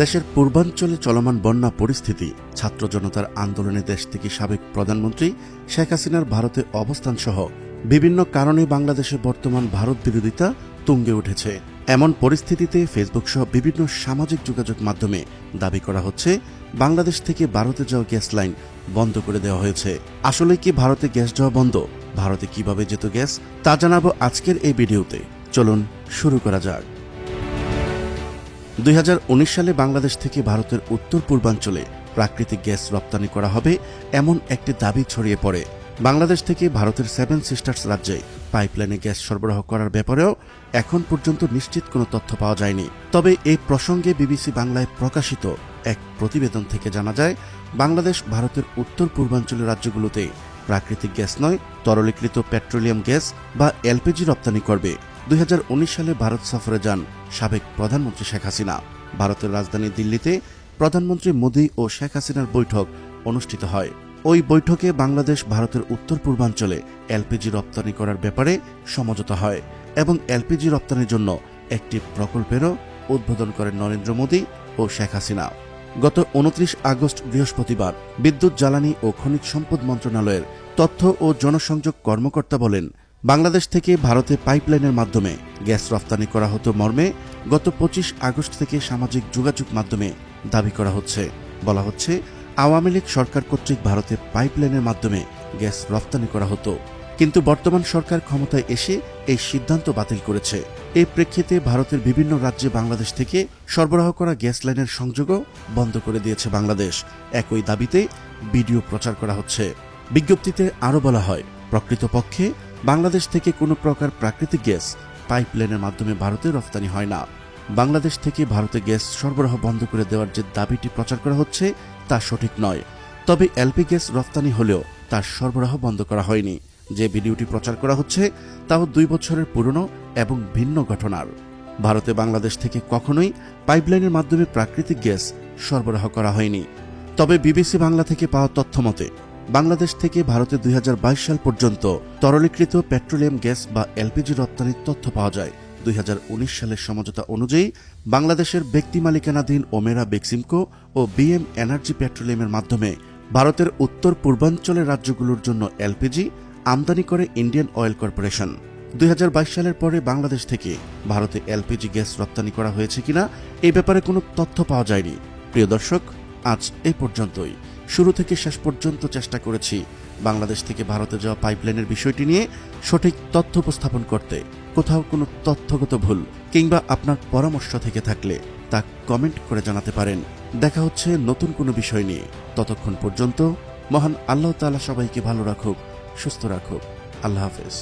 দেশের পূর্বাঞ্চলে চলমান বন্যা পরিস্থিতি, ছাত্র জনতার আন্দোলনে দেশ থেকে সাবেক প্রধানমন্ত্রী শেখ হাসিনার ভারতে অবস্থান সহ বিভিন্ন কারণে বাংলাদেশে বর্তমান ভারত বিরোধিতা তুঙ্গে উঠেছে। এমন পরিস্থিতিতে ফেসবুক সহ বিভিন্ন সামাজিক যোগাযোগ মাধ্যমে দাবি করা হচ্ছে বাংলাদেশ থেকে ভারতে যাওয়া গ্যাস লাইন বন্ধ করে দেওয়া হয়েছে। আসলে কি ভারতে গ্যাস যাওয়া বন্ধ? ভারতে কিভাবে যেত গ্যাস তা জানাবো আজকের এই ভিডিওতে। চলুন শুরু করা যাক। 2019 সালে বাংলাদেশ থেকে ভারতের উত্তর পূর্বাঞ্চলে প্রাকৃতিক গ্যাস রপ্তানি করা হবে এমন একটি দাবি ছড়িয়ে পড়ে। বাংলাদেশ থেকে ভারতের 7 সিস্টার্স রাজ্যে পাইপলাইনে গ্যাস সরবরাহ করার ব্যাপারেও এখন পর্যন্ত নিশ্চিত কোনো তথ্য পাওয়া যায়নি। তবে এই প্রসঙ্গে বিবিসি বাংলায় প্রকাশিত এক প্রতিবেদন থেকে জানা যায়, বাংলাদেশ ভারতের উত্তর পূর্বাঞ্চলের রাজ্যগুলোতে প্রাকৃতিক গ্যাস নয়, তরলীকৃত পেট্রোলিয়াম গ্যাস বা এলপিজি রপ্তানি করবে। 2019 সালে ভারত সফরে যান সাবেক প্রধানমন্ত্রী শেখ হাসিনা। ভারতের রাজধানী দিল্লিতে প্রধানমন্ত্রী মোদি ও শেখ হাসিনার বৈঠক অনুষ্ঠিত হয়। ওই বৈঠকে বাংলাদেশ ভারতের উত্তর পূর্বাঞ্চলে এলপিজি রপ্তানি করার ব্যাপারে সমঝোতা হয় এবং এলপিজি রপ্তানির জন্য একটি প্রকল্পেরও উদ্বোধন করেন নরেন্দ্র মোদি ও শেখ হাসিনা। গত 29 আগস্ট বৃহস্পতিবার বিদ্যুৎ, জ্বালানি ও খনিজ সম্পদ মন্ত্রণালয়ের তথ্য ও জনসংযোগ কর্মকর্তা বলেন, বাংলাদেশ থেকে ভারতে পাইপলাইনের মাধ্যমে গ্যাস রপ্তানি করা হতো মর্মে গত 25 আগস্ট থেকে সামাজিক যোগাযোগ মাধ্যমে দাবি করা হচ্ছে। বলা হচ্ছে, আওয়ামী লীগ সরকার কর্তৃক ভারতে পাইপলাইনের মাধ্যমে গ্যাস রপ্তানি করা হতো, কিন্তু বর্তমান সরকার ক্ষমতায় এসে এই সিদ্ধান্ত বাতিল করেছে। এই প্রেক্ষিতে ভারতের বিভিন্ন রাজ্যে বাংলাদেশ থেকে সরবরাহ করা গ্যাস লাইনের সংযোগও বন্ধ করে দিয়েছে বাংলাদেশ। একই দাবিতে ভিডিও প্রচার করা হচ্ছে। বিজ্ঞপ্তিতে আরও বলা হয়, প্রকৃতপক্ষে বাংলাদেশ থেকে কোনো প্রকার প্রাকৃতিক গ্যাস পাইপলাইনের মাধ্যমে ভারতে রপ্তানি হয় না। বাংলাদেশ থেকে ভারতে গ্যাস সরবরাহ বন্ধ করে দেওয়ার যে দাবিটি প্রচার করা হচ্ছে তা সঠিক নয়। তবে এলপি গ্যাস রপ্তানি হলেও তার সরবরাহ বন্ধ করা হয়নি। যে ভিডিওটি প্রচার করা হচ্ছে তাও 2 বছরের পুরনো এবং ভিন্ন ঘটনার। ভারতে বাংলাদেশ থেকে কখনোই পাইপলাইনের মাধ্যমে প্রাকৃতিক গ্যাস সরবরাহ করা হয়নি। তবে বিবিসি বাংলা থেকে পাওয়া তথ্য মতে বাংলাদেশ থেকে ভারতে 2022 সাল পর্যন্ত তরলীকৃত পেট্রোলিয়াম গ্যাস বা এলপিজি রপ্তানির তথ্য পাওয়া যায়। 2019 সালের সমঝোতা অনুযায়ী বাংলাদেশের ব্যক্তি মালিকানাধীন ওমেরা বেক্সিমকো ও বিএম এনার্জি পেট্রোলিয়ামের মাধ্যমে ভারতের উত্তর পূর্বাঞ্চলের রাজ্যগুলোর জন্য এলপিজি আমদানি করে ইন্ডিয়ান অয়েল কর্পোরেশন। 2022 সালের পরে বাংলাদেশ থেকে ভারতে এলপিজি গ্যাস রপ্তানি করা হয়েছে কিনা এই ব্যাপারে কোনো তথ্য পাওয়া যায়নি। প্রিয় দর্শক, আজ এই পর্যন্তই। শুরু থেকে শেষ পর্যন্ত চেষ্টা করেছি বাংলাদেশ থেকে ভারতে যাওয়া পাইপলাইনের বিষয়টি নিয়ে সঠিক তথ্য উপস্থাপন করতে। কোথাও কোনো তথ্যগত ভুল কিংবা আপনার পরামর্শ থেকে থাকলে তা কমেন্ট করে জানাতে পারেন। দেখা হচ্ছে নতুন কোনো বিষয় নিয়ে। ততক্ষণ পর্যন্ত মহান আল্লাহ তাআলা সবাইকে ভালো রাখুক, সুস্থ রাখুক। আল্লাহ হাফেজ।